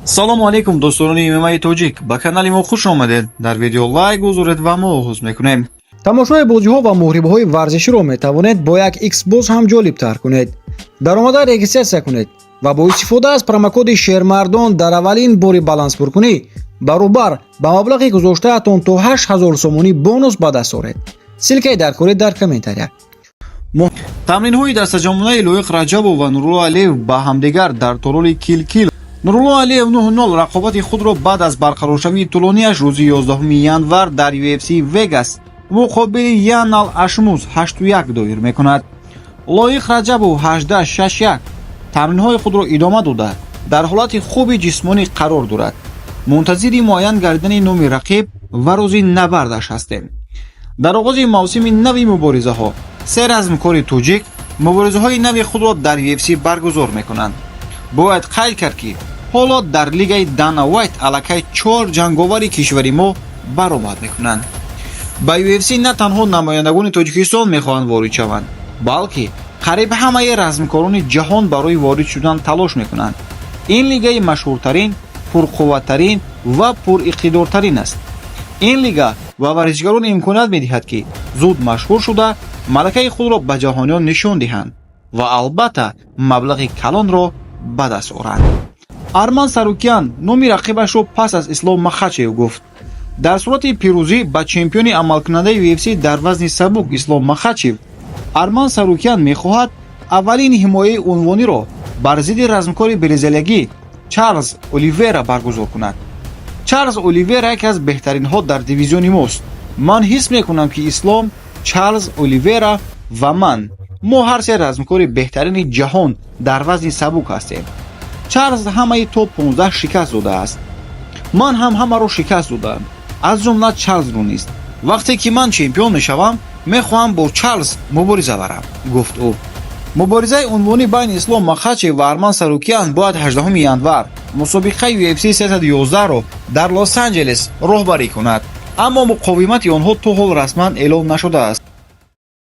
салому алейкум дӯстони ММА тоҷик, ба канали мо хуш омадед. дар видео лайк гузоред ва мо оғоз мекунем. тамошои бозиҳо ва муҳрибҳои варзиширо метавонед бо як Xbox ҳам ҷолибтар кунед. дар омада регистрация кунед ва бо истифода аз промокоди шермардон дар аввалин бори балансбуркунӣ баробар ба маблағи гузоштаатон то 8000 сомонӣ бонус ба даст оред. силкаи даркорӣ дар комментария. тамринҳои дастаҷомонаи Лоиқ Раҷабов ва Нурулло Алиев ба ҳамдигар дар тололи кил-кил. Нурулло Алиев 9-0 рақобати худро баъд аз барқароршавии тӯлонияш рӯзи 11 январ дар UFC Vegas муқобили Янал Ашмуз 8-1 доир мекунад. Лоиқ Раҷабов 18-6-1 тамринҳои худро идома дода дар ҳолати хуби ҷисмонӣ қарор дорад. мунтазири муайян гардидани номи рақиб ва рӯзи набардаш ҳастем. дар оғози мавсими нави муборизаҳо се размкори тоҷик муборизаҳои нави худро дар UFC баргузор мекунанд. бояд қайд кард ки ҳоло дар лигаи Дана Вайт аллакай 4 ҷанговари кишвари мо баромад мекунанд. ба UFC на танҳо намояндагони Тоҷикистон мехоҳанд ворид шаванд, балки қариб ҳамаи размкорони ҷаҳон барои ворид шудан талош мекунанд. ин лигаи машҳуртарин, пурқувваттарин ва пуриқтидортарин аст. ин лига ба варзишгарон имконият медиҳад ки зуд машҳур шуда малакаи худро ба ҷаҳониён нишон диҳанд ва албатта маблағи калонро ба даст оранд. Арман Сарукян номи рақибашро пас аз Ислом Махачев гуфт. дар сурати пирӯзӣ ба чемпиони амалкунандаи UFC дар вазни сабук Ислом Махачев, Арман Сарукян мехоҳад аввалин ҳимояи унвониро бар зидди размкори бризилиягӣ Чарлз Оливера баргузор кунад. Чарлз Оливера яке аз беҳтаринҳо дар дивизиони мост. ман ҳис мекунам ки Ислом, Чарлз Оливера ва ман мо ҳар се размкори беҳтарини ҷаҳон дар вазни сабук ҳастем. Чарлз ҳамаи топ 15 шикаст додааст. ман ҳам ҳамаро шикаст додам, аз ҷумла Чарлзро низ. вақте ки ман чемпион мешавам, мехоҳам бо Чарлз мубориза барам, гуфт ӯ. муборизаи унвонӣ байни Ислом Махачев ва Арман Сарукян бояд 18 январ мусобиқаи UFC 311-ро дар Лос-Анҷелес роҳбарӣ кунад, аммо муқовимати онҳо то ҳол расман эълон нашудааст.